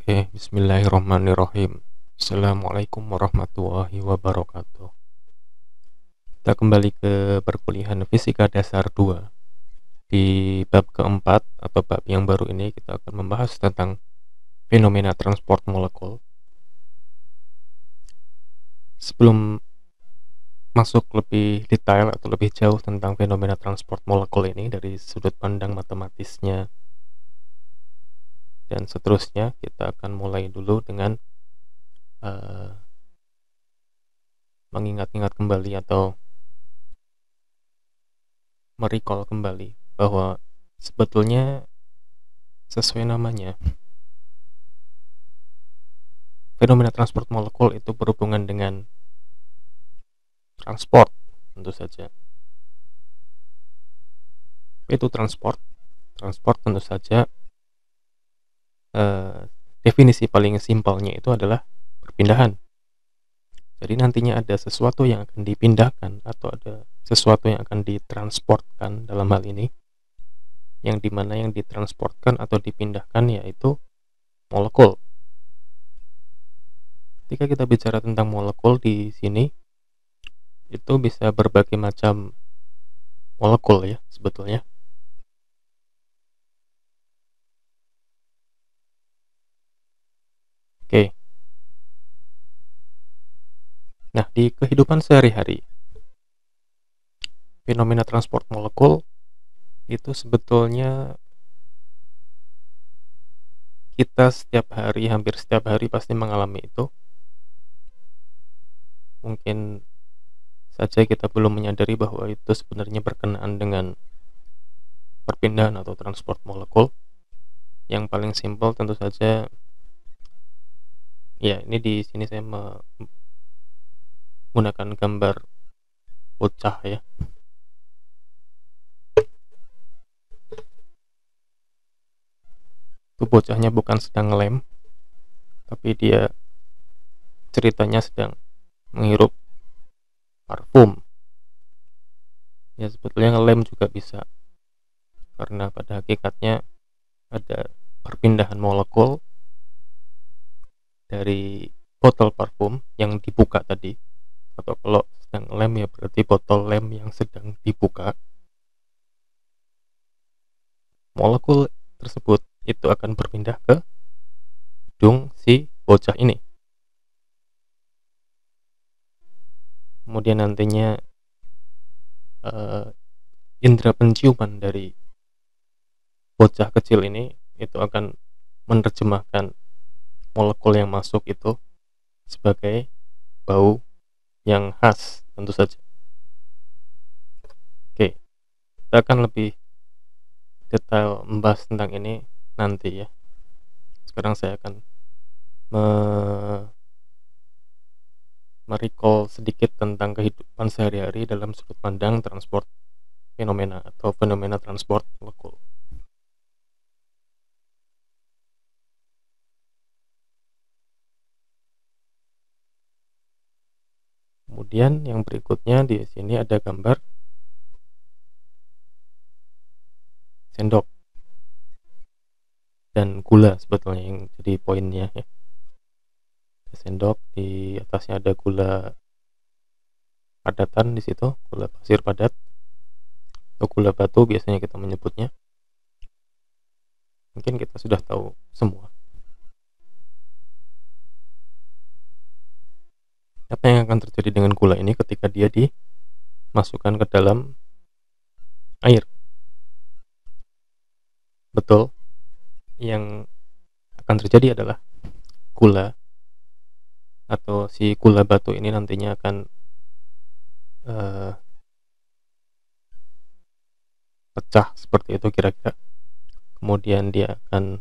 Oke, bismillahirrahmanirrahim. Assalamualaikum warahmatullahi wabarakatuh. Kita kembali ke perkuliahan Fisika Dasar 2. Di bab keempat atau bab yang baru ini kita akan membahas tentang fenomena transport molekul. Sebelum masuk lebih detail atau lebih jauh tentang fenomena transport molekul ini dari sudut pandang matematisnya dan seterusnya, kita akan mulai dulu dengan mengingat-ingat kembali atau merecall kembali bahwa sebetulnya sesuai namanya, fenomena transport molekul itu berhubungan dengan transport tentu saja. Itu transport tentu saja definisi paling simpelnya itu adalah perpindahan. Jadi nantinya ada sesuatu yang akan dipindahkan atau ada sesuatu yang akan ditransportkan dalam hal ini, yang dimana yang ditransportkan atau dipindahkan yaitu molekul. Ketika kita bicara tentang molekul di sini, itu bisa berbagai macam molekul ya sebetulnya. Oke. Nah, di kehidupan sehari-hari, fenomena transport molekul itu sebetulnya kita hampir setiap hari pasti mengalami itu. Mungkin saja kita belum menyadari bahwa itu sebenarnya berkenaan dengan perpindahan atau transport molekul. Yang paling simpel tentu saja, ya ini di sini saya menggunakan gambar bocah ya. Itu bocahnya bukan sedang ngelem, tapi dia ceritanya sedang menghirup parfum. Ya sebetulnya ngelem juga bisa, karena pada hakikatnya ada perpindahan molekul dari botol parfum yang dibuka tadi, atau kalau sedang lem ya berarti botol lem yang sedang dibuka. Molekul tersebut itu akan berpindah ke hidung si bocah ini. Kemudian nantinya indera penciuman dari bocah kecil ini itu akan menerjemahkan molekul yang masuk itu sebagai bau yang khas tentu saja. Oke, kita akan lebih detail membahas tentang ini nanti ya. Sekarang saya akan merecall sedikit tentang kehidupan sehari-hari dalam sudut pandang transport fenomena atau fenomena transport molekul. Kemudian yang berikutnya di sini ada gambar sendok dan gula sebetulnya yang jadi poinnya ya. Sendok, di atasnya ada gula padatan, di situ gula pasir padat atau gula batu biasanya kita menyebutnya. Mungkin kita sudah tahu semua. Apa yang akan terjadi dengan gula ini ketika dia dimasukkan ke dalam air? Betul, yang akan terjadi adalah gula atau si gula batu ini nantinya akan pecah seperti itu kira-kira. Kemudian dia akan,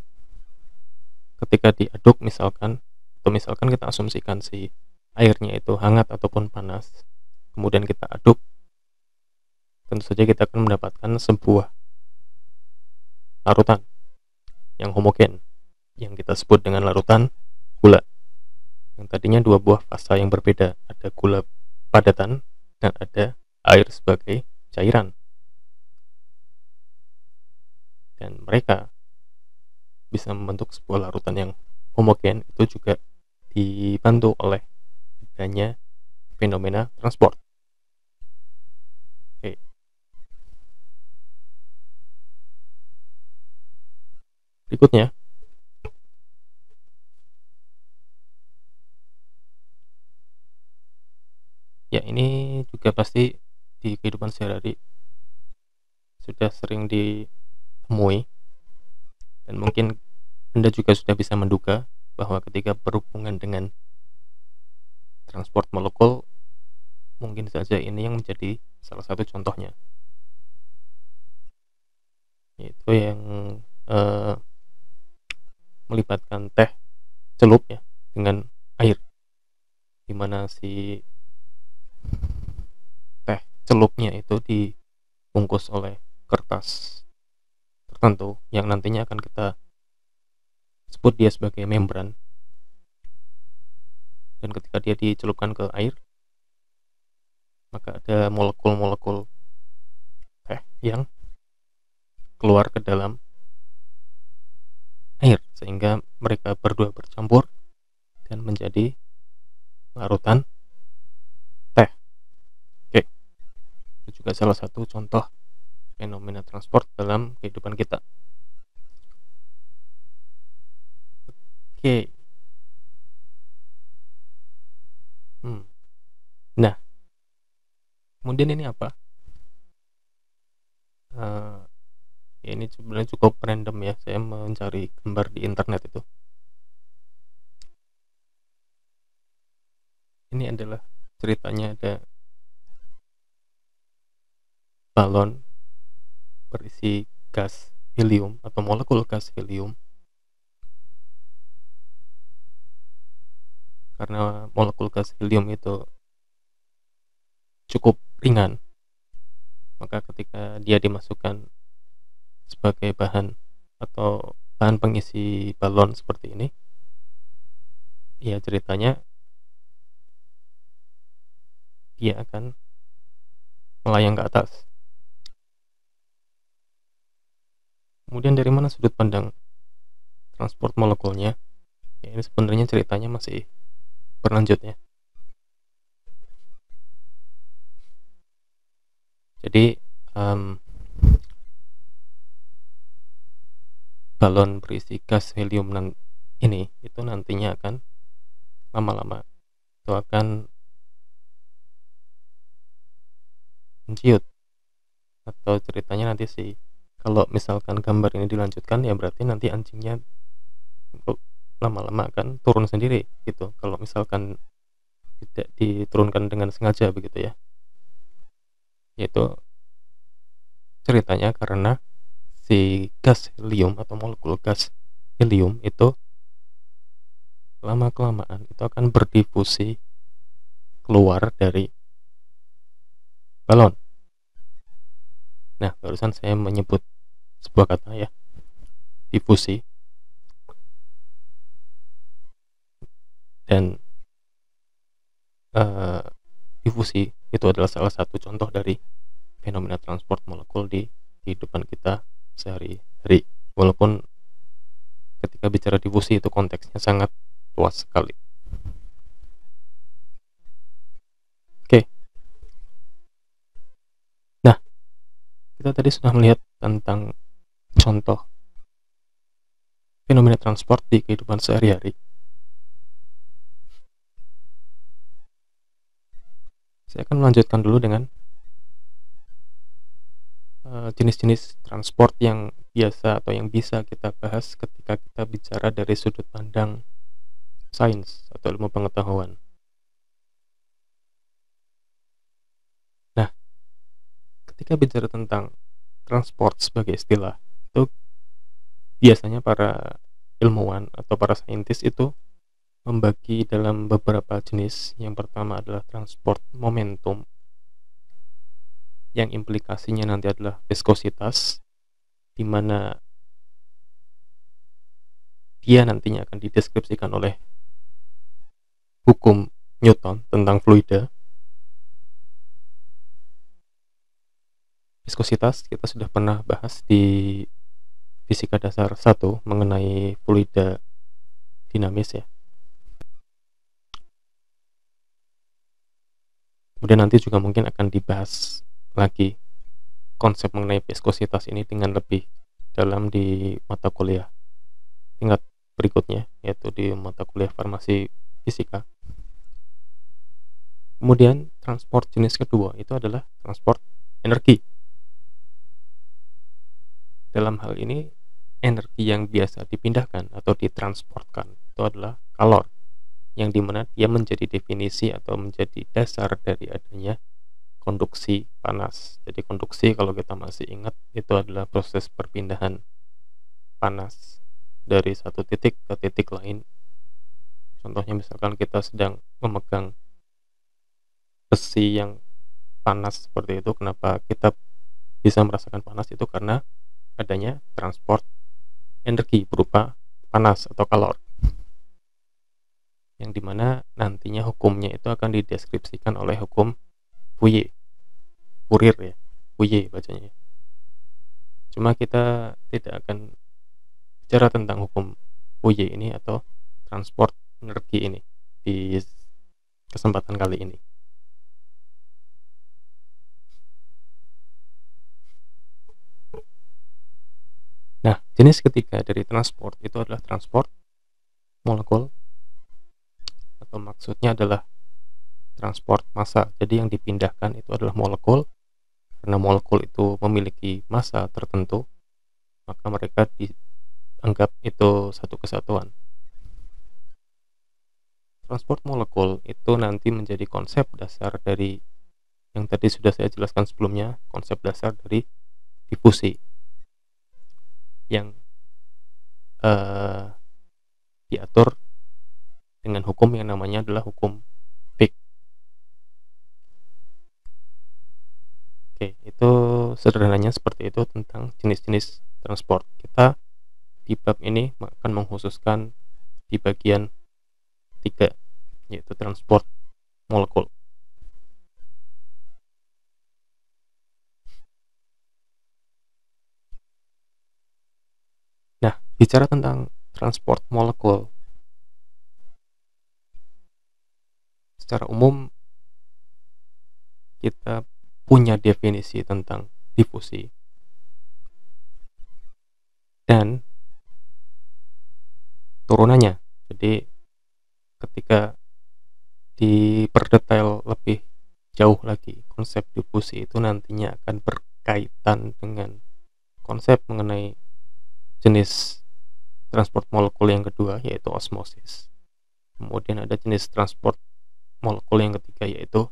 ketika diaduk misalkan kita asumsikan si airnya itu hangat ataupun panas, kemudian kita aduk, tentu saja kita akan mendapatkan sebuah larutan yang homogen yang kita sebut dengan larutan gula, yang tadinya dua buah fasa yang berbeda, ada gula padatan dan ada air sebagai cairan, dan mereka bisa membentuk sebuah larutan yang homogen itu juga dibantu oleh adanya fenomena transport. Oke. Berikutnya, ya ini juga pasti di kehidupan sehari-hari sudah sering ditemui, dan mungkin Anda juga sudah bisa menduga bahwa ketika berhubungan dengan transport molekul, mungkin saja ini yang menjadi salah satu contohnya, yaitu yang eh, melibatkan teh celup ya dengan air, di mana si teh celupnya itu dibungkus oleh kertas tertentu yang nantinya akan kita sebut dia sebagai membran, dan ketika dia dicelupkan ke air, maka ada molekul-molekul teh yang keluar ke dalam air sehingga mereka berdua bercampur dan menjadi larutan teh. Oke, itu juga salah satu contoh fenomena transport dalam kehidupan kita. Oke. Nah, kemudian ini apa? Ya ini sebenarnya cukup random ya, saya mencari gambar di internet itu. Ini adalah ceritanya, ada balon berisi gas helium atau molekul gas helium. Karena molekul gas helium itu cukup ringan, maka ketika dia dimasukkan sebagai bahan atau bahan pengisi balon seperti ini, ya ceritanya dia akan melayang ke atas. Kemudian dari mana sudut pandang transport molekulnya? Ya ini sebenarnya ceritanya masih berlanjut ya. Jadi balon berisi gas helium ini itu nantinya akan lama-lama itu akan menciut, atau ceritanya nanti sih kalau misalkan gambar ini dilanjutkan ya berarti nanti anjingnya lama-lama akan turun sendiri gitu, kalau misalkan tidak diturunkan dengan sengaja begitu ya. Yaitu ceritanya karena si gas helium atau molekul gas helium itu lama-kelamaan itu akan berdifusi keluar dari balon. Nah, barusan saya menyebut sebuah kata ya, difusi. Dan difusi itu adalah salah satu contoh dari fenomena transport molekul di kehidupan kita sehari-hari. Walaupun ketika bicara difusi itu konteksnya sangat luas sekali. Oke. Nah, kita tadi sudah melihat tentang contoh fenomena transport di kehidupan sehari-hari. Saya akan melanjutkan dulu dengan jenis-jenis transport yang biasa atau yang bisa kita bahas ketika kita bicara dari sudut pandang sains atau ilmu pengetahuan. Nah, ketika bicara tentang transport sebagai istilah, itu biasanya para ilmuwan atau para saintis itu membagi dalam beberapa jenis. Yang pertama adalah transport momentum, yang implikasinya nanti adalah viskositas, di mana dia nantinya akan dideskripsikan oleh hukum Newton tentang fluida. Viskositas kita sudah pernah bahas di fisika dasar 1 mengenai fluida dinamis ya. Kemudian nanti juga mungkin akan dibahas lagi konsep mengenai viskositas ini dengan lebih dalam di mata kuliah tingkat berikutnya, yaitu di mata kuliah farmasi fisika. Kemudian transport jenis kedua itu adalah transport energi. Dalam hal ini energi yang biasa dipindahkan atau ditransportkan itu adalah kalor, yang dimana dia menjadi definisi atau menjadi dasar dari adanya konduksi panas. Jadi konduksi, kalau kita masih ingat, itu adalah proses perpindahan panas dari satu titik ke titik lain. Contohnya misalkan kita sedang memegang besi yang panas seperti itu, kenapa kita bisa merasakan panas, itu karena adanya transport energi berupa panas atau kalor, yang dimana nantinya hukumnya itu akan dideskripsikan oleh hukum Fourier ya, Fourier bacanya. Cuma kita tidak akan bicara tentang hukum Fourier ini atau transport energi ini di kesempatan kali ini. Nah, jenis ketiga dari transport itu adalah transport molekul, atau maksudnya adalah transport massa. Jadi yang dipindahkan itu adalah molekul. Karena molekul itu memiliki massa tertentu, maka mereka dianggap itu satu kesatuan. Transport molekul itu nanti menjadi konsep dasar dari yang tadi sudah saya jelaskan sebelumnya, konsep dasar dari difusi, yang diatur dengan hukum yang namanya adalah hukum Fick. Oke, itu sederhananya seperti itu tentang jenis-jenis transport. Kita di bab ini akan mengkhususkan di bagian 3, yaitu transport molekul. Nah, bicara tentang transport molekul, secara umum kita punya definisi tentang difusi, dan turunannya. Jadi ketika diperdetail lebih jauh lagi, konsep difusi itu nantinya akan berkaitan dengan konsep mengenai jenis transport molekul yang kedua, yaitu osmosis. Kemudian ada jenis transport molekul yang ketiga, yaitu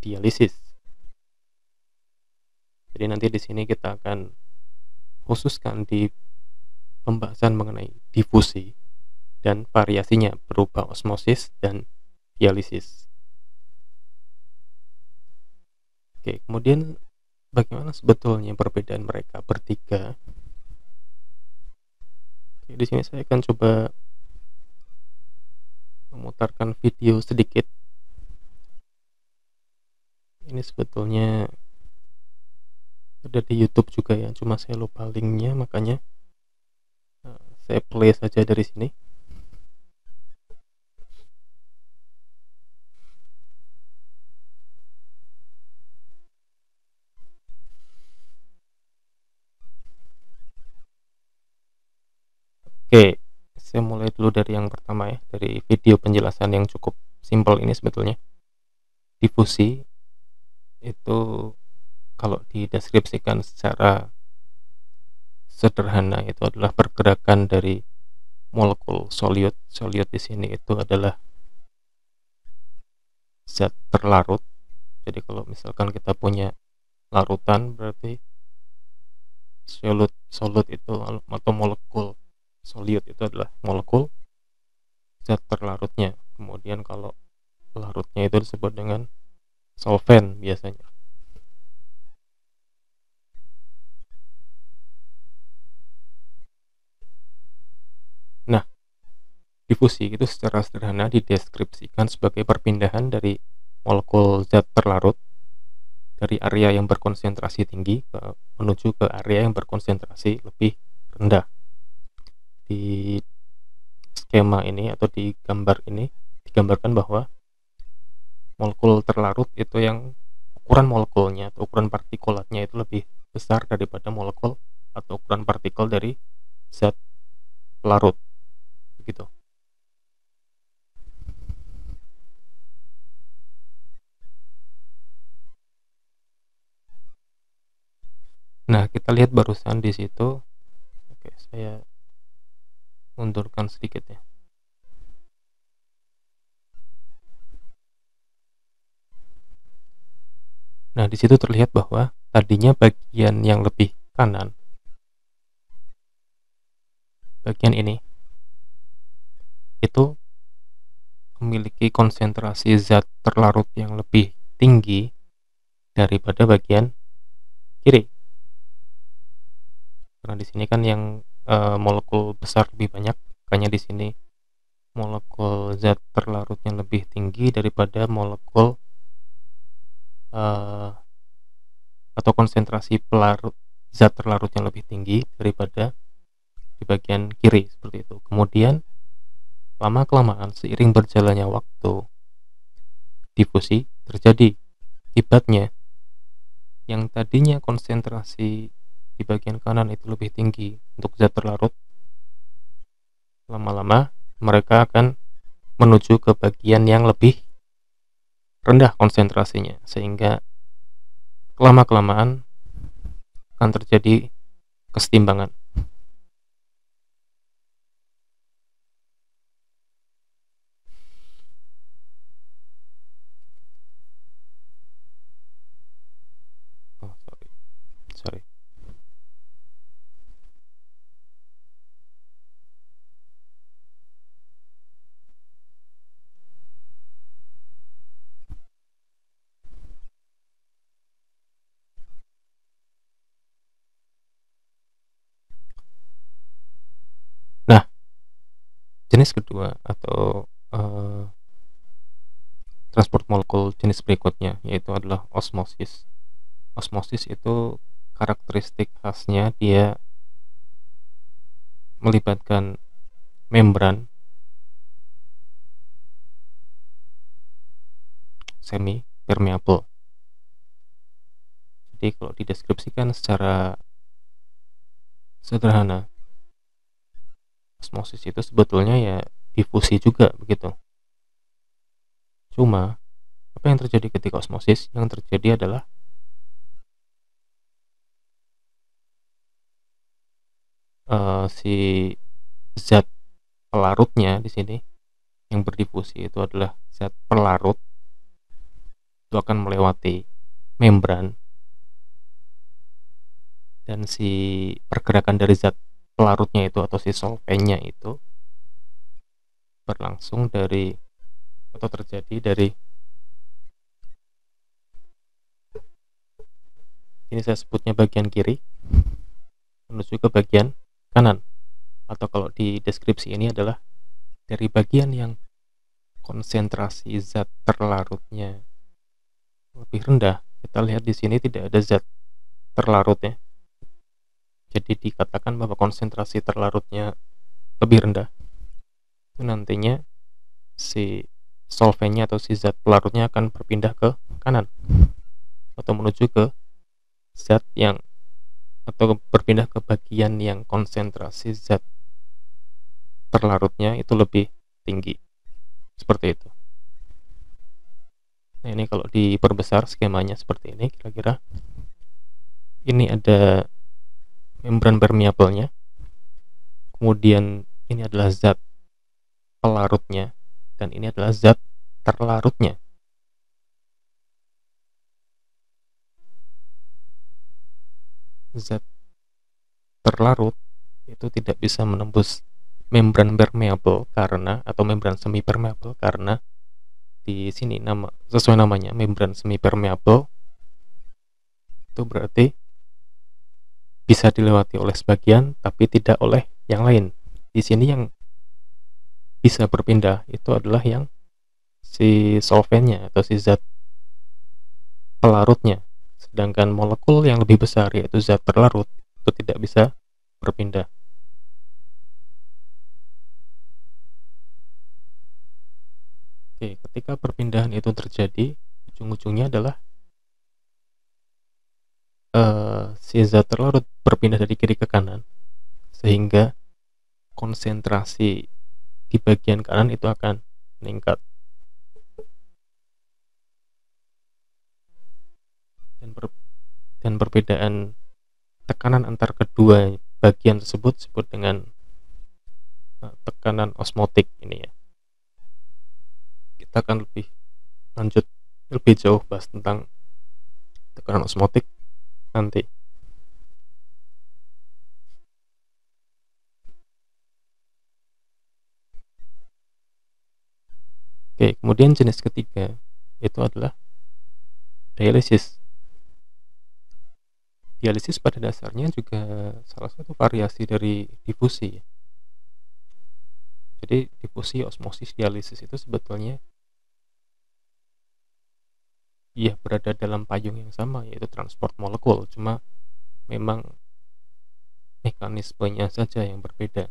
dialisis. Jadi nanti di sini kita akan khususkan di pembahasan mengenai difusi dan variasinya berupa osmosis dan dialisis. Oke, kemudian bagaimana sebetulnya perbedaan mereka bertiga? Oke, di sini saya akan coba memutarkan video sedikit. Ini sebetulnya ada di YouTube juga ya, cuma saya lupa linknya, makanya saya play saja dari sini. Oke, saya mulai dulu dari yang pertama ya, dari video penjelasan yang cukup simpel ini sebetulnya. Difusi itu kalau dideskripsikan secara sederhana itu adalah pergerakan dari molekul soliud. Soliud di sini itu adalah zat terlarut. Jadi kalau misalkan kita punya larutan, berarti solid itu atau molekul soliud itu adalah molekul zat terlarutnya. Kemudian kalau larutnya itu disebut dengan solvent biasanya. Nah, difusi itu secara sederhana dideskripsikan sebagai perpindahan dari molekul zat terlarut dari area yang berkonsentrasi tinggi menuju ke area yang berkonsentrasi lebih rendah. Di skema ini atau di gambar ini digambarkan bahwa molekul terlarut itu yang ukuran molekulnya atau ukuran partikulatnya itu lebih besar daripada molekul atau ukuran partikel dari zat larut, begitu. Nah, kita lihat barusan di situ. Oke, saya mundurkan sedikit ya. Nah, di situ terlihat bahwa tadinya bagian yang lebih kanan, bagian ini, itu memiliki konsentrasi zat terlarut yang lebih tinggi daripada bagian kiri. Karena di sini kan yang molekul besar lebih banyak, makanya di sini molekul zat terlarutnya lebih tinggi daripada molekul atau konsentrasi pelarut zat terlarut yang lebih tinggi daripada di bagian kiri, seperti itu. Kemudian lama-kelamaan seiring berjalannya waktu, difusi terjadi. Akibatnya yang tadinya konsentrasi di bagian kanan itu lebih tinggi untuk zat terlarut, lama-lama mereka akan menuju ke bagian yang lebih rendah konsentrasinya, sehingga lama-kelamaan akan terjadi kesetimbangan. Oh, sorry. Nah, jenis kedua atau transport molekul jenis berikutnya yaitu adalah osmosis. Osmosis itu karakteristik khasnya dia melibatkan membran semi permeable. Jadi kalau dideskripsikan secara sederhana, osmosis itu sebetulnya ya difusi juga, begitu. Cuma apa yang terjadi ketika osmosis? Yang terjadi adalah si zat pelarutnya di sini yang berdifusi itu adalah zat pelarut, itu akan melewati membran, dan si pergerakan dari zat pelarutnya itu atau si solvennya itu berlangsung dari atau terjadi dari ini saya sebutnya bagian kiri menuju ke bagian kanan, atau kalau di deskripsi ini adalah dari bagian yang konsentrasi zat terlarutnya lebih rendah. Kita lihat di sini tidak ada zat terlarutnya, jadi dikatakan bahwa konsentrasi terlarutnya lebih rendah. Itu nantinya si solvennya atau si zat pelarutnya akan berpindah ke kanan atau menuju ke zat yang atau berpindah ke bagian yang konsentrasi zat terlarutnya itu lebih tinggi, seperti itu. Nah, ini kalau diperbesar skemanya seperti ini, kira-kira ini ada membran permeablenya, kemudian ini adalah zat pelarutnya, dan ini adalah zat terlarutnya. Zat terlarut itu tidak bisa menembus membran permeable karena atau membran semi permeable karena di sini sesuai namanya membran semi permeable itu berarti bisa dilewati oleh sebagian tapi tidak oleh yang lain. Di sini yang bisa berpindah itu adalah yang si solvennya atau si zat pelarutnya, sedangkan molekul yang lebih besar yaitu zat terlarut itu tidak bisa berpindah. Oke, ketika perpindahan itu terjadi, ujung-ujungnya adalah si zat terlarut berpindah dari kiri ke kanan, sehingga konsentrasi di bagian kanan itu akan meningkat, dan, perbedaan tekanan antar kedua bagian tersebut disebut dengan tekanan osmotik ini ya. Kita akan lanjut lebih jauh bahas tentang tekanan osmotik nanti. Oke, kemudian jenis ketiga itu adalah dialisis. Dialisis pada dasarnya juga salah satu variasi dari difusi. Jadi difusi, osmosis, dialisis itu sebetulnya ya berada dalam payung yang sama, yaitu transport molekul, cuma memang mekanismenya saja yang berbeda.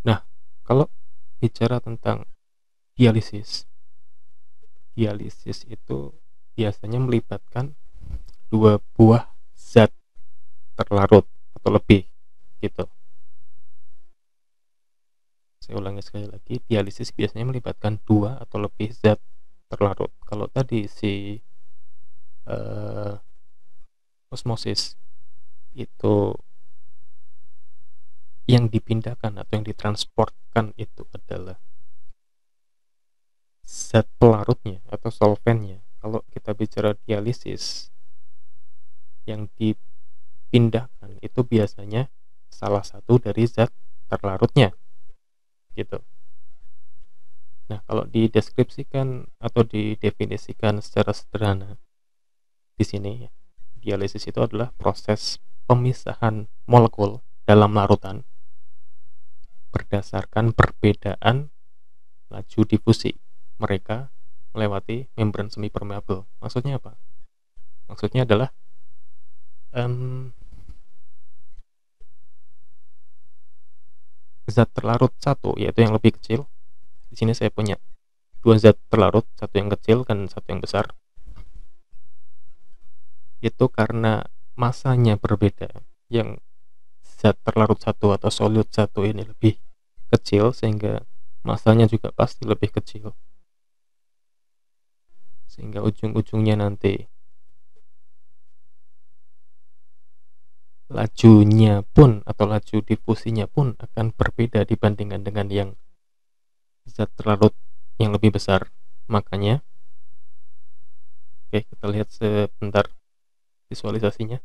Nah, kalau bicara tentang dialisis itu biasanya melibatkan dua buah zat terlarut atau lebih gitu. Saya ulangi sekali lagi, dialisis biasanya melibatkan dua atau lebih zat terlarut. Kalau tadi si osmosis itu yang dipindahkan atau yang ditransportkan itu adalah zat pelarutnya atau solvennya. Kalau kita bicara dialisis, yang dipindahkan itu biasanya salah satu dari zat terlarutnya gitu. Nah, kalau dideskripsikan atau didefinisikan secara sederhana di sini, dialisis itu adalah proses pemisahan molekul dalam larutan berdasarkan perbedaan laju difusi mereka melewati membran semi permeabel. Maksudnya apa? Maksudnya adalah zat terlarut satu, yaitu yang lebih kecil. Di sini saya punya dua zat terlarut, satu yang kecil dan satu yang besar. Itu karena masanya berbeda. Yang zat terlarut satu atau solid satu ini lebih kecil, sehingga masanya juga pasti lebih kecil, sehingga ujung-ujungnya nanti lajunya pun atau laju difusinya pun akan berbeda dibandingkan dengan yang zat terlarut yang lebih besar. Makanya, oke, kita lihat sebentar visualisasinya.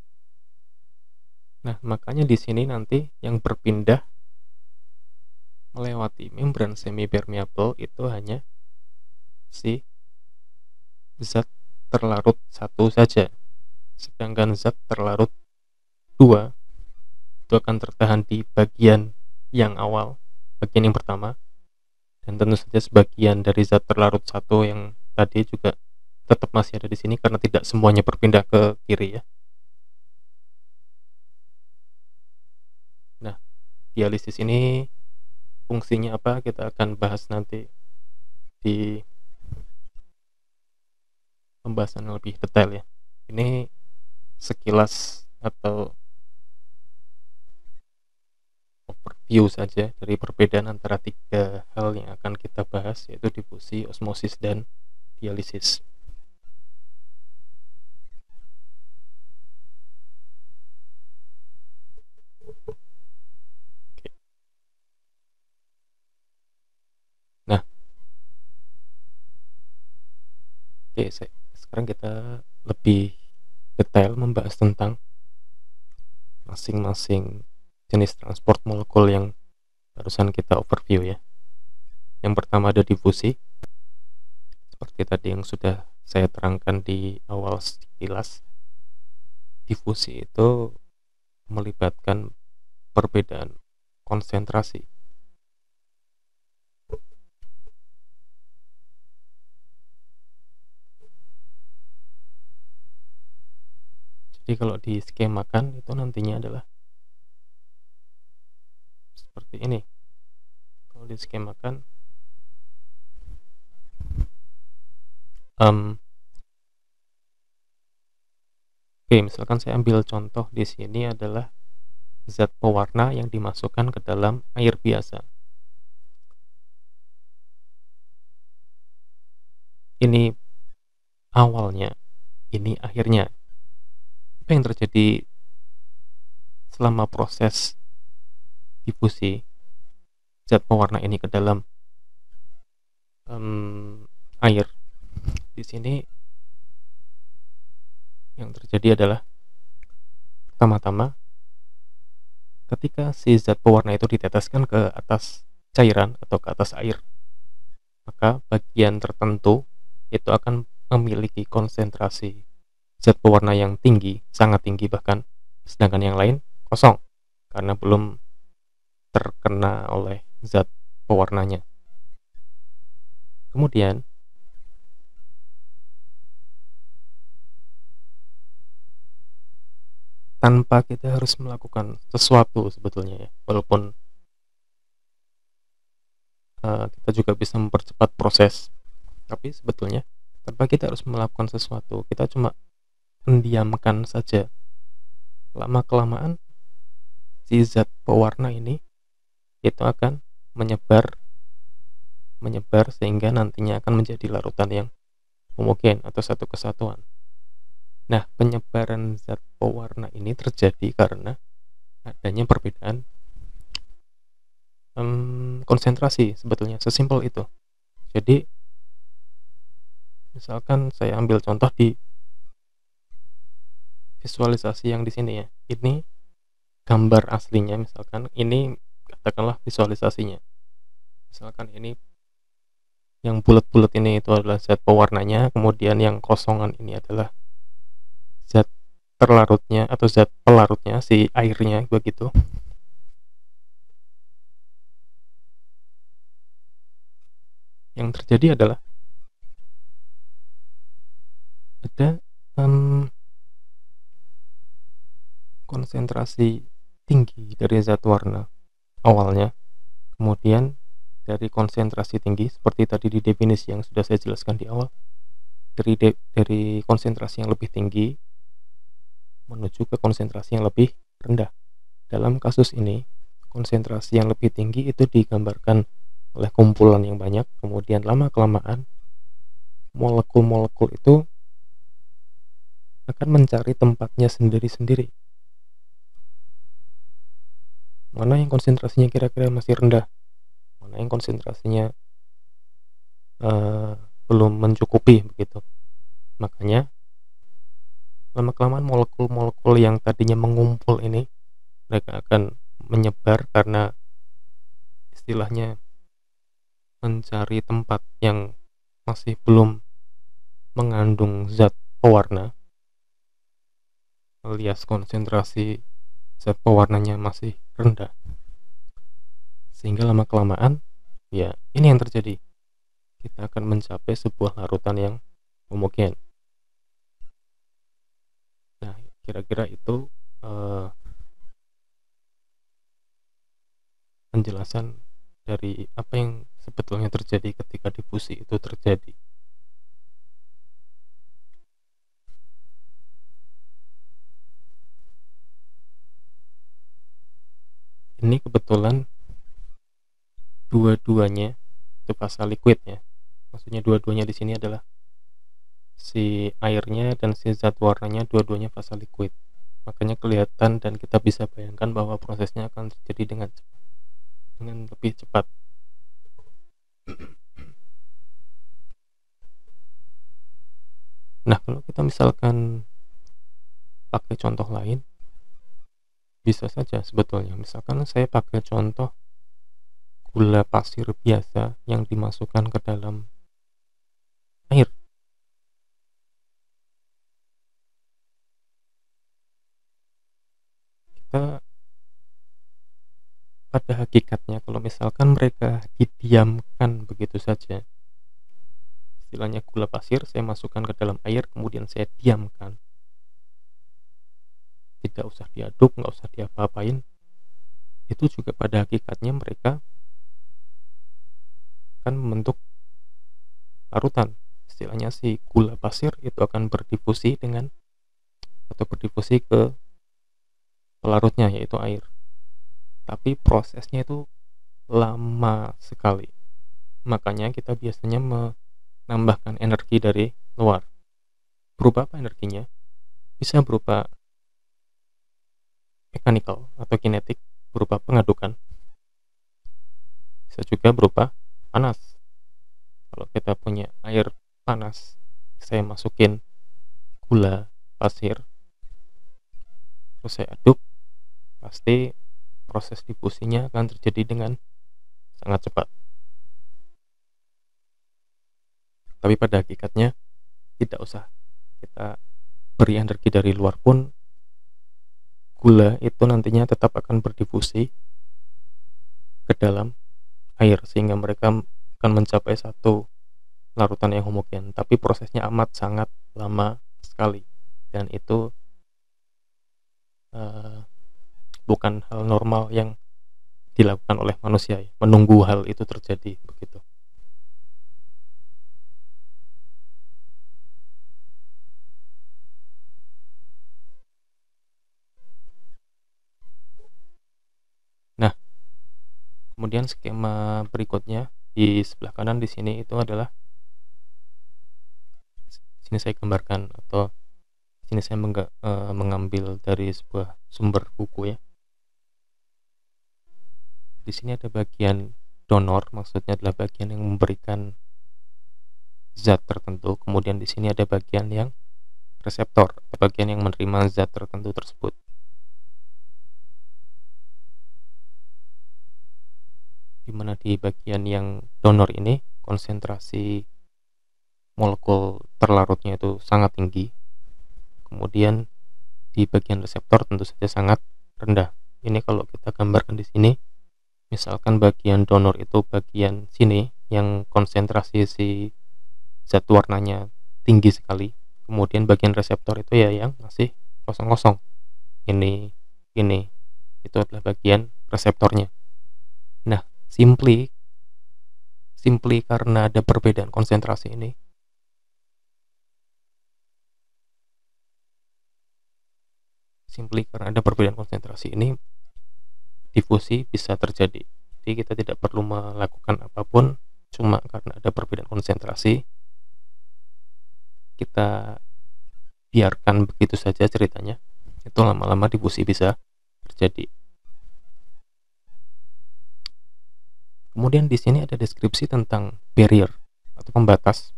Nah, makanya di sini nanti yang berpindah melewati membran semi permeable itu hanya si zat terlarut satu saja, sedangkan zat terlarut dua itu akan tertahan di bagian yang awal, bagian yang pertama, dan tentu saja sebagian dari zat terlarut satu yang tadi juga tetap masih ada di sini karena tidak semuanya berpindah ke kiri ya. Nah, dialisis ini fungsinya apa kita akan bahas nanti di pembahasan yang lebih detail ya. Ini sekilas atau overview saja dari perbedaan antara tiga hal yang akan kita bahas, yaitu difusi, osmosis, dan dialisis. Oke. Nah, oke, sekarang kita lebih detail membahas tentang masing-masing jenis transport molekul yang barusan kita overview ya. Yang pertama ada difusi, seperti tadi yang sudah saya terangkan di awal sekilas. Difusi itu melibatkan perbedaan konsentrasi. Jadi kalau di skemakan itu nantinya adalah seperti ini. Kalau diskemakan, oke, misalkan saya ambil contoh di sini adalah zat pewarna yang dimasukkan ke dalam air biasa. Ini awalnya, ini akhirnya. Apa yang terjadi selama proses difusi zat pewarna ini ke dalam air? Di sini yang terjadi adalah pertama-tama ketika si zat pewarna itu diteteskan ke atas cairan atau ke atas air, maka bagian tertentu itu akan memiliki konsentrasi zat pewarna yang tinggi, sangat tinggi bahkan, sedangkan yang lain kosong karena belum terkena oleh zat pewarnanya. Kemudian tanpa kita harus melakukan sesuatu sebetulnya ya, walaupun kita juga bisa mempercepat proses, tapi sebetulnya tanpa kita harus melakukan sesuatu, kita cuma mendiamkan saja. Lama kelamaan si zat pewarna ini itu akan menyebar sehingga nantinya akan menjadi larutan yang homogen atau satu kesatuan. Nah, penyebaran zat pewarna ini terjadi karena adanya perbedaan konsentrasi, sebetulnya sesimpel itu. Jadi misalkan saya ambil contoh di visualisasi yang di sini ya, ini gambar aslinya, misalkan ini katakanlah visualisasinya, misalkan ini yang bulat-bulat ini itu adalah zat pewarnanya, kemudian yang kosongan ini adalah zat terlarutnya atau zat pelarutnya, si airnya begitu. Yang terjadi adalah ada konsentrasi tinggi dari zat warna awalnya, kemudian dari konsentrasi tinggi seperti tadi di definisi yang sudah saya jelaskan di awal, dari konsentrasi yang lebih tinggi menuju ke konsentrasi yang lebih rendah. Dalam kasus ini, konsentrasi yang lebih tinggi itu digambarkan oleh kumpulan yang banyak, kemudian lama-kelamaan molekul-molekul itu akan mencari tempatnya sendiri-sendiri. Mana yang konsentrasinya kira-kira masih rendah, mana yang konsentrasinya belum mencukupi begitu. Makanya lama-kelamaan molekul-molekul yang tadinya mengumpul ini mereka akan menyebar karena istilahnya mencari tempat yang masih belum mengandung zat pewarna, alias konsentrasi zat pewarnanya masih rendah, sehingga lama-kelamaan ya ini yang terjadi, kita akan mencapai sebuah larutan yang homogen. Nah, kira-kira itu penjelasan dari apa yang sebetulnya terjadi ketika difusi itu terjadi. Ini kebetulan dua-duanya itu fase liquid ya, maksudnya dua-duanya di sini adalah si airnya dan si zat warnanya dua-duanya fase liquid, makanya kelihatan dan kita bisa bayangkan bahwa prosesnya akan terjadi dengan lebih cepat. Nah, kalau kita misalkan pakai contoh lain, bisa saja sebetulnya, misalkan saya pakai contoh gula pasir biasa yang dimasukkan ke dalam air. Kita pada hakikatnya kalau misalkan mereka didiamkan begitu saja, istilahnya gula pasir saya masukkan ke dalam air kemudian saya diamkan, tidak usah diaduk, nggak usah diapa-apain, itu juga pada hakikatnya mereka akan membentuk larutan. Istilahnya si gula pasir itu akan berdifusi berdifusi ke pelarutnya, yaitu air. Tapi prosesnya itu lama sekali. Makanya kita biasanya menambahkan energi dari luar. Berupa apa energinya? Bisa berupa mechanical atau kinetik, berupa pengadukan. Bisa juga berupa panas. Kalau kita punya air panas, saya masukin gula pasir, terus saya aduk, pasti proses difusinya akan terjadi dengan sangat cepat. Tapi pada hakikatnya tidak usah kita beri energi dari luar pun, gula itu nantinya tetap akan berdifusi ke dalam air sehingga mereka akan mencapai satu larutan yang homogen. Tapi prosesnya amat sangat lama sekali, dan itu bukan hal normal yang dilakukan oleh manusia, ya. Menunggu hal itu terjadi begitu. Nah, kemudian skema berikutnya di sebelah kanan di sini itu adalah, sini saya gambarkan, atau sini saya mengambil dari sebuah sumber buku, ya. Di sini ada bagian donor, maksudnya adalah bagian yang memberikan zat tertentu. Kemudian di sini ada bagian yang reseptor, atau bagian yang menerima zat tertentu tersebut. Dimana di bagian yang donor ini konsentrasi molekul terlarutnya itu sangat tinggi. Kemudian di bagian reseptor tentu saja sangat rendah. Ini kalau kita gambarkan di sini, misalkan bagian donor itu bagian sini yang konsentrasi si zat warnanya tinggi sekali. Kemudian bagian reseptor itu ya yang masih kosong-kosong. Ini itu adalah bagian reseptornya. Nah, simply karena ada perbedaan konsentrasi ini, difusi bisa terjadi. Jadi kita tidak perlu melakukan apapun, cuma karena ada perbedaan konsentrasi kita biarkan begitu saja ceritanya, itu lama-lama difusi bisa terjadi. Kemudian di sini ada deskripsi tentang barrier atau pembatas.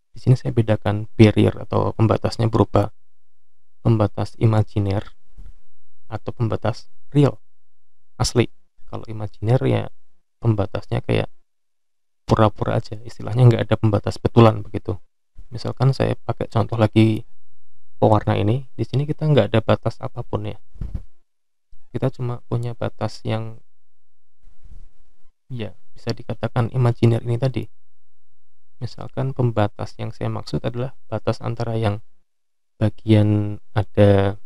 Di sini saya bedakan barrier atau pembatasnya berupa pembatas imajiner atau pembatas real, asli. Kalau imajiner ya pembatasnya kayak pura-pura aja, istilahnya nggak ada pembatas betulan begitu. Misalkan saya pakai contoh lagi pewarna ini, di sini kita nggak ada batas apapun, ya. Kita cuma punya batas yang ya bisa dikatakan imajiner ini tadi. Misalkan pembatas yang saya maksud adalah batas antara yang bagian ada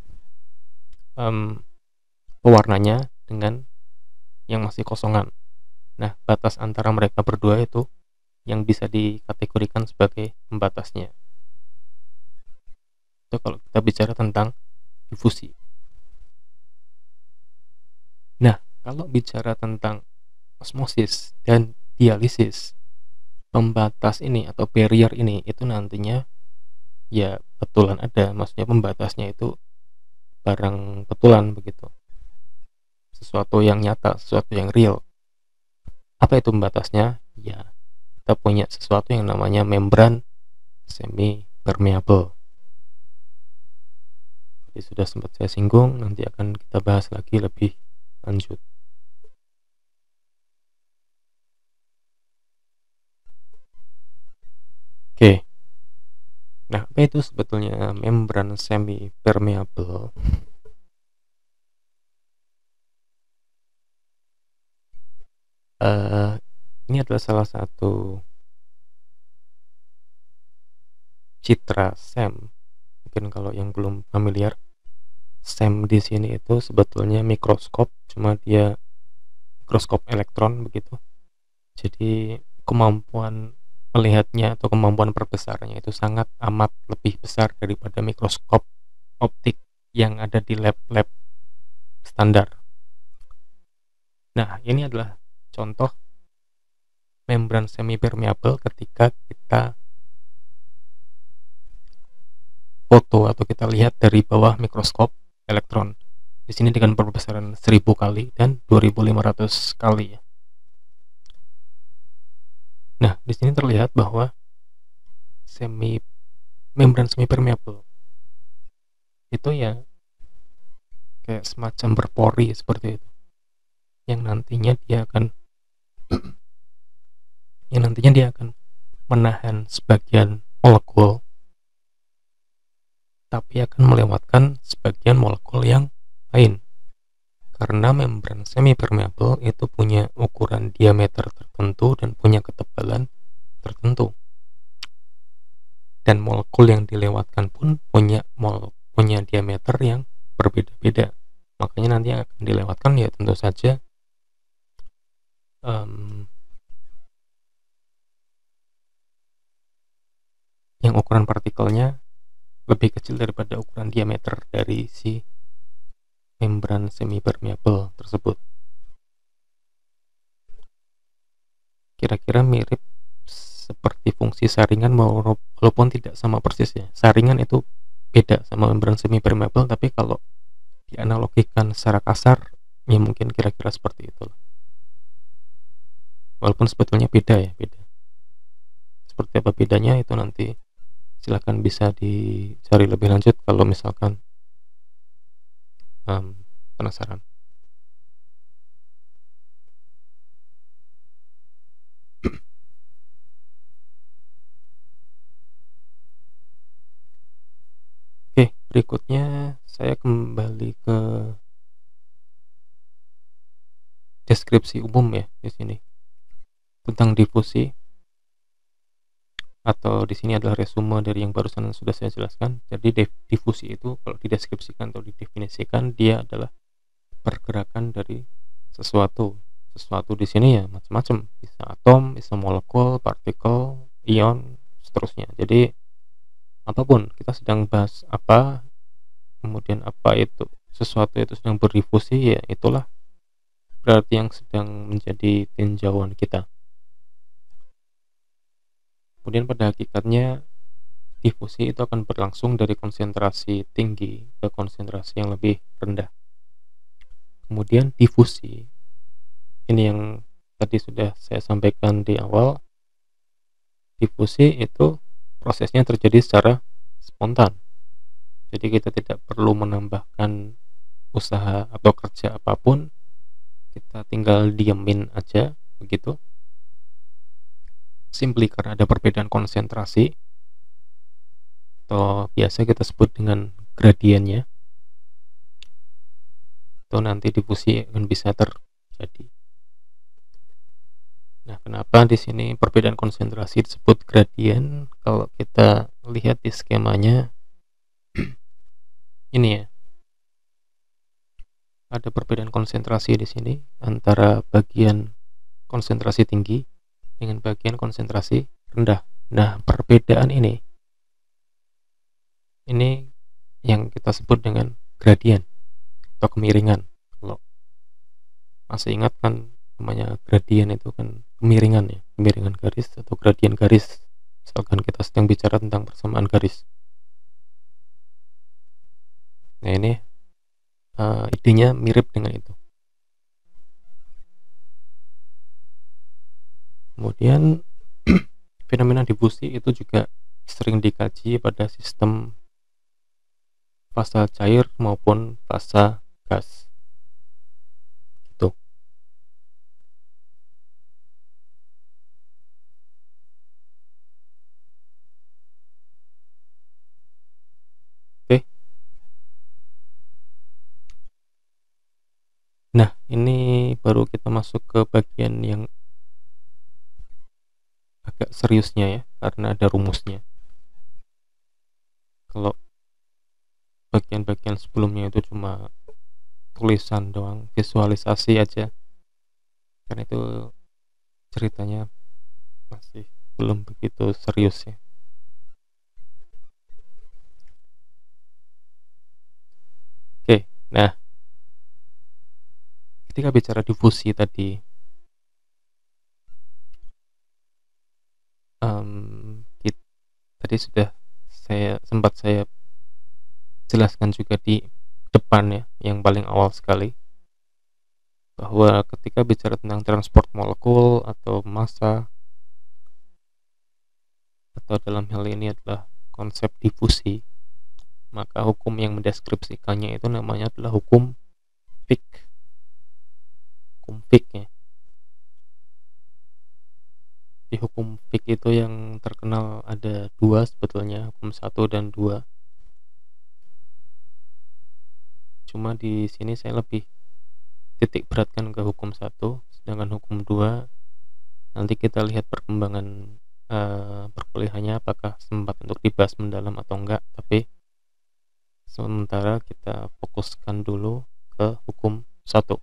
pewarnanya dengan yang masih kosongan. Nah, batas antara mereka berdua itu yang bisa dikategorikan sebagai pembatasnya. Itu kalau kita bicara tentang difusi. Nah, kalau bicara tentang osmosis dan dialisis, pembatas ini atau barrier ini itu nantinya ya betulan ada, maksudnya pembatasnya itu barang betulan begitu, sesuatu yang nyata, sesuatu yang real. Apa itu pembatasnya? Ya, kita punya sesuatu yang namanya membran semi permeable. Jadi sudah sempat saya singgung, nanti akan kita bahas lagi lebih lanjut. Oke. Nah, apa itu sebetulnya membran semi permeable? Ini adalah salah satu citra SEM. Mungkin kalau yang belum familiar, SEM di sini itu sebetulnya mikroskop, cuma dia mikroskop elektron begitu. Jadi kemampuan melihatnya atau kemampuan perbesarnya itu sangat amat lebih besar daripada mikroskop optik yang ada di lab-lab standar. Nah, ini adalah contoh membran semi-permeable ketika kita foto atau kita lihat dari bawah mikroskop elektron. Di sini dengan perbesaran 1000 kali dan 2500 kali ya. Nah, di sini terlihat bahwa membran semi permeable itu ya kayak semacam berpori seperti itu. Yang nantinya dia akan menahan sebagian molekul, tapi akan melewatkan sebagian molekul yang lain. Karena membran semi permeable itu punya ukuran diameter tertentu dan punya ketebalan tertentu. Dan molekul yang dilewatkan pun punya diameter yang berbeda-beda. Makanya nanti yang akan dilewatkan ya tentu saja yang ukuran partikelnya lebih kecil daripada ukuran diameter dari si membran semi permeable tersebut. Kira-kira mirip seperti fungsi saringan walaupun tidak sama persis ya. Saringan itu beda sama membran semi permeable, tapi kalau dianalogikan secara kasar ya mungkin kira-kira seperti itu. Walaupun sebetulnya beda. Seperti apa bedanya itu nanti silakan bisa dicari lebih lanjut kalau misalkan penasaran. Oke, berikutnya saya kembali ke deskripsi umum ya di sini tentang difusi, atau di sini adalah resume dari yang barusan sudah saya jelaskan. Jadi difusi itu kalau dideskripsikan atau didefinisikan, dia adalah pergerakan dari sesuatu di sini ya macam-macam, bisa atom, bisa molekul, partikel, ion, seterusnya. Jadi apapun kita sedang bahas apa, kemudian apa itu sesuatu itu sedang berdifusi, ya itulah berarti yang sedang menjadi tinjauan kita. Kemudian pada hakikatnya difusi itu akan berlangsung dari konsentrasi tinggi ke konsentrasi yang lebih rendah. Kemudian difusi ini yang tadi sudah saya sampaikan di awal. Difusi itu prosesnya terjadi secara spontan. Jadi kita tidak perlu menambahkan usaha atau kerja apapun, kita tinggal diemin aja begitu. Simply karena ada perbedaan konsentrasi atau biasa kita sebut dengan gradiennya, itu nanti difusi akan bisa terjadi. Nah, kenapa di sini perbedaan konsentrasi disebut gradien? Kalau kita lihat di skemanya ini ya, ada perbedaan konsentrasi di sini antara bagian konsentrasi tinggi dengan bagian konsentrasi rendah. Nah, perbedaan ini yang kita sebut dengan gradien atau kemiringan. Kalau masih ingat kan namanya gradien itu kan kemiringan ya, kemiringan garis atau gradien garis. Misalkan kita sedang bicara tentang persamaan garis. Nah, ini idenya mirip dengan itu. Kemudian fenomena difusi itu juga sering dikaji pada sistem fasa cair maupun fasa gas. Gitu. Oke. Nah, ini baru kita masuk ke bagian yang agak seriusnya ya, karena ada rumusnya. Kalau bagian-bagian sebelumnya itu cuma tulisan doang, visualisasi aja, karena itu ceritanya masih belum begitu serius ya. Oke, nah ketika bicara difusi tadi, tadi sudah sempat saya jelaskan juga di depan ya, yang paling awal sekali, bahwa ketika bicara tentang transport molekul atau massa, atau dalam hal ini adalah konsep difusi, maka hukum yang mendeskripsikannya itu namanya adalah hukum Fick. Hukum Fick ya. Di hukum Fick itu yang terkenal ada dua sebetulnya, hukum 1 dan 2. Cuma di sini saya lebih titik beratkan ke hukum 1, sedangkan hukum 2 nanti kita lihat perkembangan perkuliahannya apakah sempat untuk dibahas mendalam atau enggak, tapi sementara kita fokuskan dulu ke hukum 1.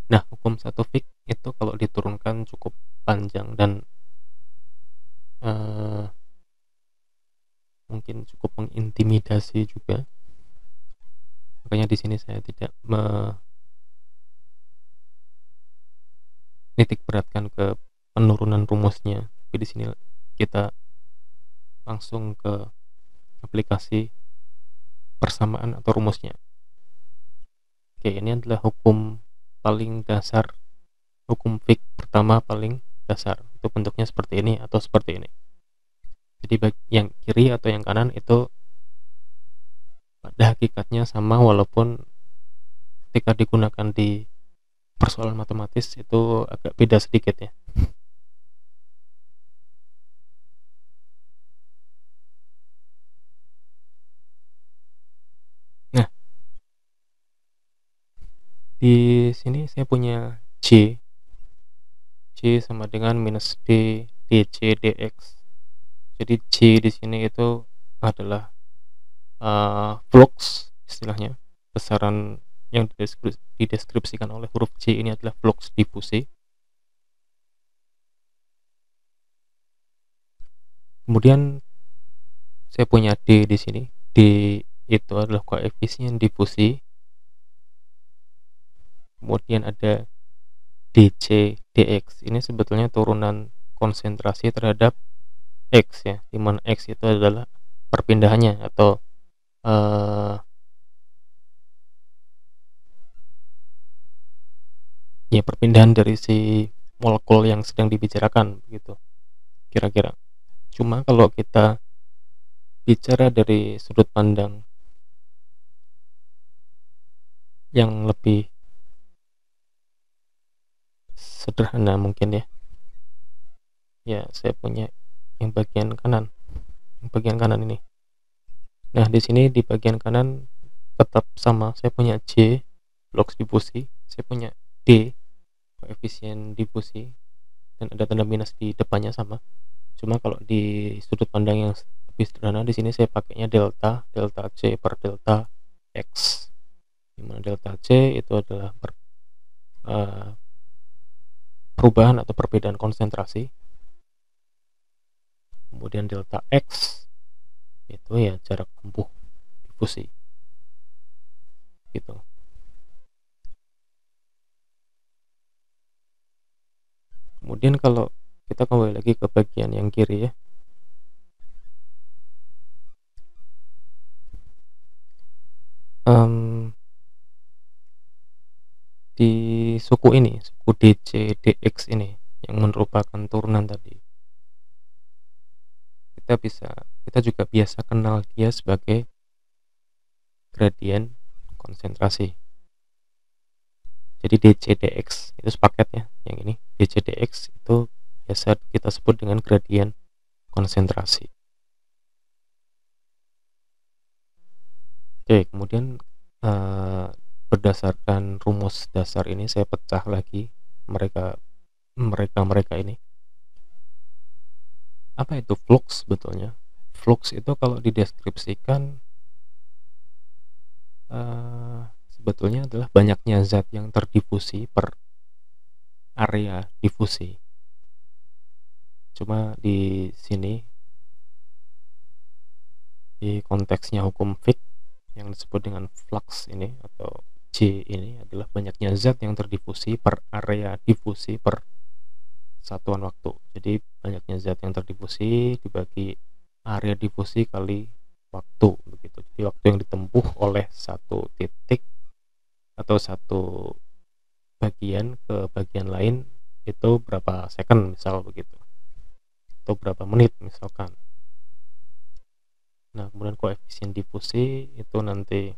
Nah, hukum 1 Fick itu kalau diturunkan cukup panjang dan mungkin cukup mengintimidasi juga. Makanya di sini saya tidak menitik beratkan ke penurunan rumusnya, tapi di sini kita langsung ke aplikasi persamaan atau rumusnya. Oke, ini adalah hukum paling dasar, hukum Fick pertama paling dasar. Itu bentuknya seperti ini atau seperti ini. Jadi yang kiri atau yang kanan itu pada hakikatnya sama, walaupun ketika digunakan di persoalan matematis itu agak beda sedikit ya. Nah, di sini saya punya C sama dengan minus D dc dx. Jadi C di sini itu adalah flux, istilahnya besaran yang dideskripsikan oleh huruf C ini adalah flux difusi. Kemudian saya punya D di sini. D itu adalah koefisien difusi. Kemudian ada dc dx, ini sebetulnya turunan konsentrasi terhadap X ya, dimana X itu adalah perpindahannya atau ya perpindahan dari si molekul yang sedang dibicarakan begitu kira-kira. Cuma kalau kita bicara dari sudut pandang yang lebih sederhana mungkin ya saya punya yang bagian kanan ini. Nah, di sini di bagian kanan tetap sama, saya punya J flux difusi, saya punya D koefisien difusi, dan ada tanda minus di depannya sama. Cuma kalau di sudut pandang yang lebih sederhana, di sini saya pakainya delta C per delta X, dimana delta C itu adalah perubahan atau perbedaan konsentrasi, kemudian delta X itu ya jarak tempuh difusi gitu. Kemudian kalau kita kembali lagi ke bagian yang kiri ya, di suku ini, suku dc dx ini yang merupakan turunan tadi, kita juga biasa kenal dia sebagai gradien konsentrasi. Jadi dc dx itu sepaket ya, yang ini dc dx itu biasa kita sebut dengan gradien konsentrasi. Oke, kemudian berdasarkan rumus dasar ini saya pecah lagi mereka ini. Apa itu flux sebetulnya? Flux itu kalau dideskripsikan sebetulnya adalah banyaknya zat yang terdifusi per area difusi. Cuma di sini di konteksnya hukum Fick yang disebut dengan flux ini atau J ini adalah banyaknya zat yang terdifusi per area difusi per satuan waktu. Jadi banyaknya zat yang terdifusi dibagi area difusi kali waktu begitu. Jadi waktu yang ditempuh oleh satu titik atau satu bagian ke bagian lain itu berapa second misal begitu, atau berapa menit misalkan. Nah, kemudian koefisien difusi itu nanti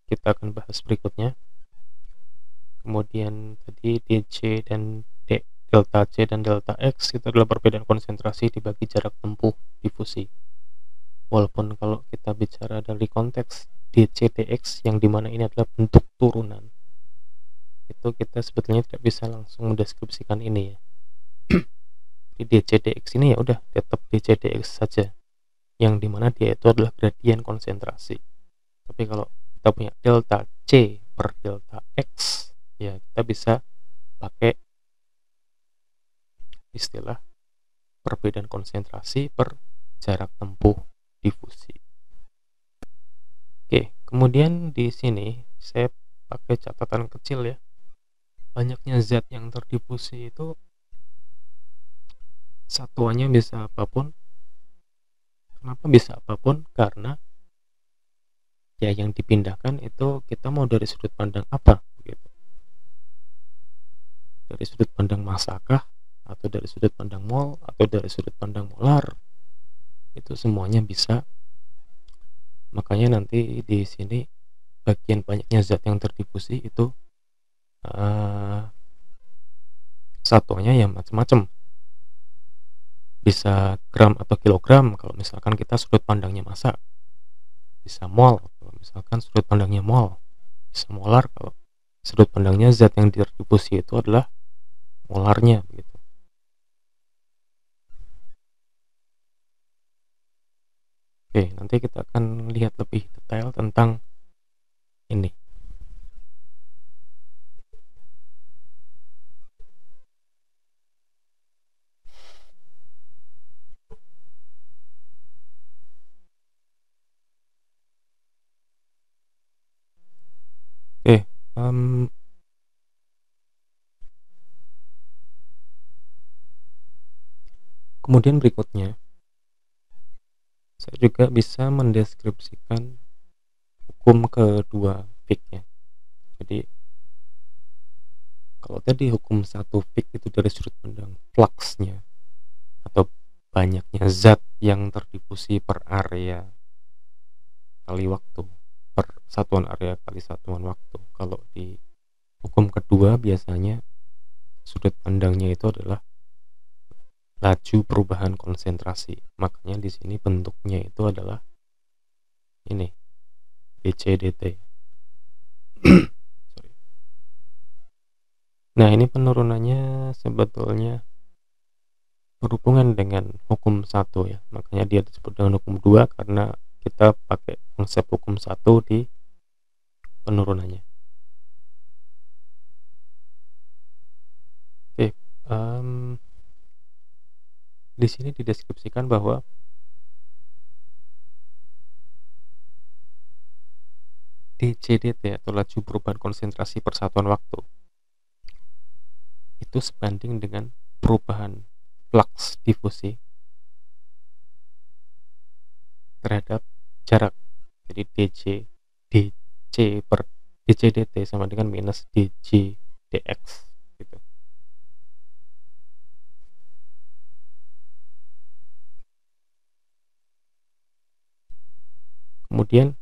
kita akan bahas berikutnya. Kemudian tadi dc dan delta C dan delta X itu adalah perbedaan konsentrasi dibagi jarak tempuh difusi. Walaupun kalau kita bicara dari konteks dc dx yang dimana ini adalah bentuk turunan, itu kita sebetulnya tidak bisa langsung mendeskripsikan ini ya. Di dc dx ini ya udah tetap dc dx saja, yang dimana dia itu adalah gradien konsentrasi. Tapi kalau kita punya delta C per delta X, ya kita bisa pakai istilah perbedaan konsentrasi per jarak tempuh difusi. Oke, kemudian di sini saya pakai catatan kecil ya. Banyaknya zat yang terdifusi itu satuannya bisa apapun. Kenapa bisa apapun? Karena ya yang dipindahkan itu kita mau dari sudut pandang apa gitu. Dari sudut pandang masakah, atau dari sudut pandang mol, atau dari sudut pandang molar, itu semuanya bisa. Makanya nanti di sini bagian banyaknya zat yang terdifusi itu satuannya ya macam-macam, bisa gram atau kilogram kalau misalkan kita sudut pandangnya massa, bisa mol kalau misalkan sudut pandangnya mol, bisa molar kalau sudut pandangnya zat yang terdifusi itu adalah molarnya begitu. Oke, nanti kita akan lihat lebih detail tentang ini. Oke, kemudian berikutnya saya juga bisa mendeskripsikan hukum kedua Fick ya. Jadi kalau tadi hukum satu Fick itu dari sudut pandang fluxnya atau banyaknya zat yang terdifusi per area kali waktu, per satuan area kali satuan waktu. Kalau di hukum kedua biasanya sudut pandangnya itu adalah laju perubahan konsentrasi. Makanya di sini bentuknya itu adalah ini dc dt. Nah, ini penurunannya sebetulnya berhubungan dengan hukum 1 ya. Makanya dia disebut dengan hukum 2 karena kita pakai konsep hukum 1 di penurunannya. Oke, di sini dideskripsikan bahwa dc/dt atau laju perubahan konsentrasi per satuan waktu itu sebanding dengan perubahan flux difusi terhadap jarak. Jadi dc per dc/dt sama dengan minus dc dx gitu. Kemudian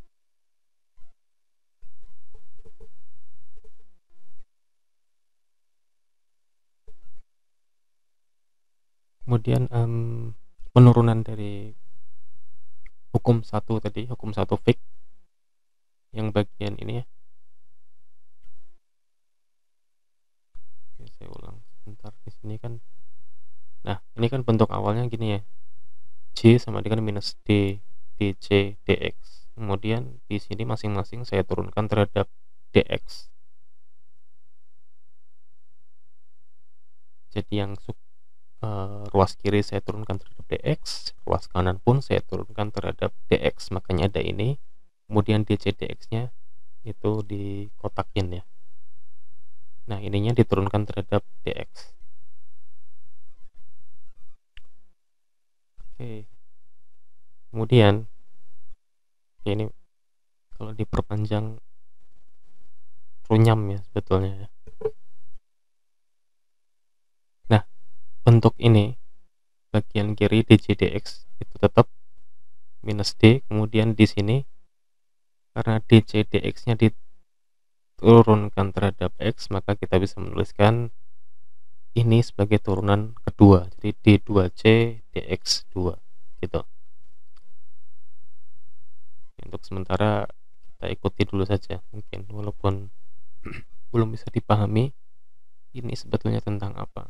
penurunan dari hukum 1 tadi, hukum 1 Fick yang bagian ini ya. Oke, saya ulang sebentar. Di sini kan, nah ini kan bentuk awalnya gini ya, J sama dengan minus D DC DX. Kemudian di sini masing-masing saya turunkan terhadap DX. Jadi yang ruas kiri saya turunkan terhadap DX, ruas kanan pun saya turunkan terhadap DX, makanya ada ini. Kemudian DC DX nya itu dikotakin ya. Nah, ininya diturunkan terhadap DX. Oke. Kemudian ini kalau diperpanjang runyam ya sebetulnya ya. Nah, bentuk ini bagian kiri DCDX itu tetap minus D, kemudian di sini karena DCDX nya diturunkan terhadap X, maka kita bisa menuliskan ini sebagai turunan kedua, jadi D2C DX2 gitu. Untuk sementara kita ikuti dulu saja, mungkin walaupun belum bisa dipahami ini sebetulnya tentang apa.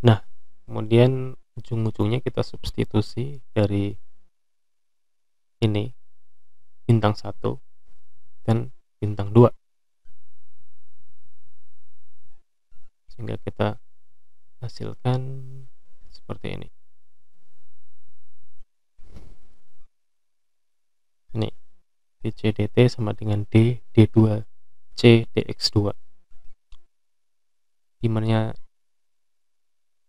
Nah, kemudian ujung-ujungnya kita substitusi dari ini bintang 1 dan bintang 2, sehingga kita hasilkan seperti ini. Ini DCDT sama dengan D D2C DX2, dimana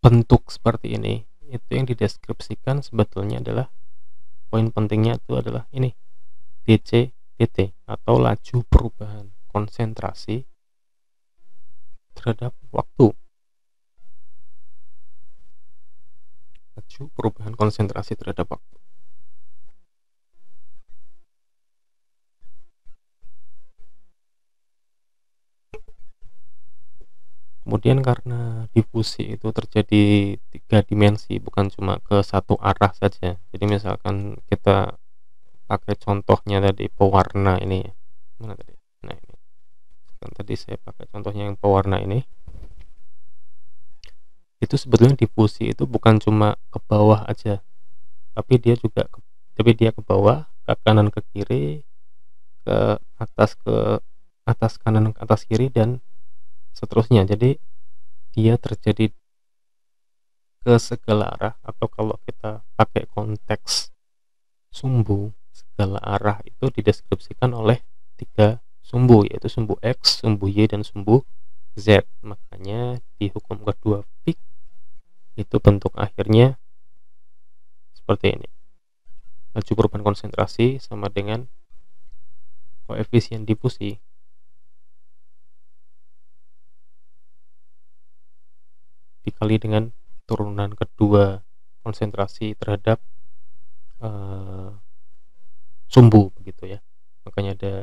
bentuk seperti ini itu yang dideskripsikan sebetulnya adalah poin pentingnya itu adalah ini DC/DT atau laju perubahan konsentrasi terhadap waktu. Laju perubahan konsentrasi terhadap waktu. Kemudian karena difusi itu terjadi 3 dimensi, bukan cuma ke satu arah saja. Jadi misalkan kita pakai contohnya tadi pewarna ini, mana tadi? Nah ini kan tadi saya pakai contohnya yang pewarna ini. Itu sebetulnya difusi itu bukan cuma ke bawah aja, tapi dia ke bawah, ke kanan, ke kiri, ke atas kanan, ke atas kiri, dan seterusnya. Jadi dia terjadi ke segala arah, atau kalau kita pakai konteks sumbu, segala arah itu dideskripsikan oleh 3 sumbu, yaitu sumbu X, sumbu Y, dan sumbu Z. Makanya di hukum kedua Fick itu bentuk akhirnya seperti ini. Laju perubahan konsentrasi sama dengan koefisien difusi dikali dengan turunan kedua konsentrasi terhadap sumbu, begitu ya. Makanya ada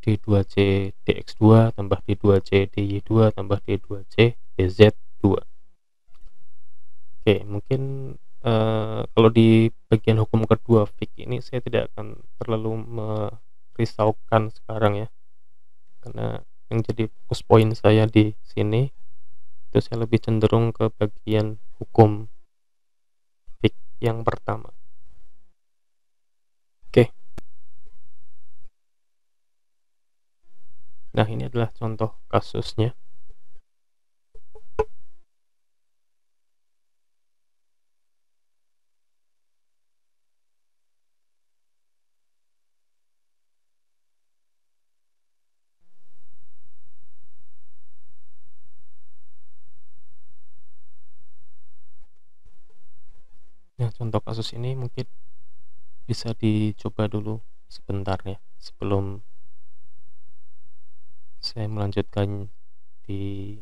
D2C DX2 tambah D2C DY2 tambah D2C DZ2. Oke, mungkin kalau di bagian hukum kedua Fick ini saya tidak akan terlalu merisaukan sekarang ya, karena yang jadi fokus poin saya di sini itu saya lebih cenderung ke bagian hukum Fick yang pertama. Oke. Nah, ini adalah contoh kasusnya. Nah, contoh kasus ini mungkin bisa dicoba dulu sebentar ya, sebelum saya melanjutkan di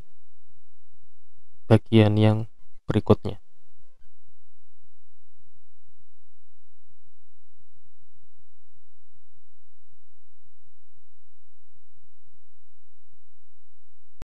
bagian yang berikutnya.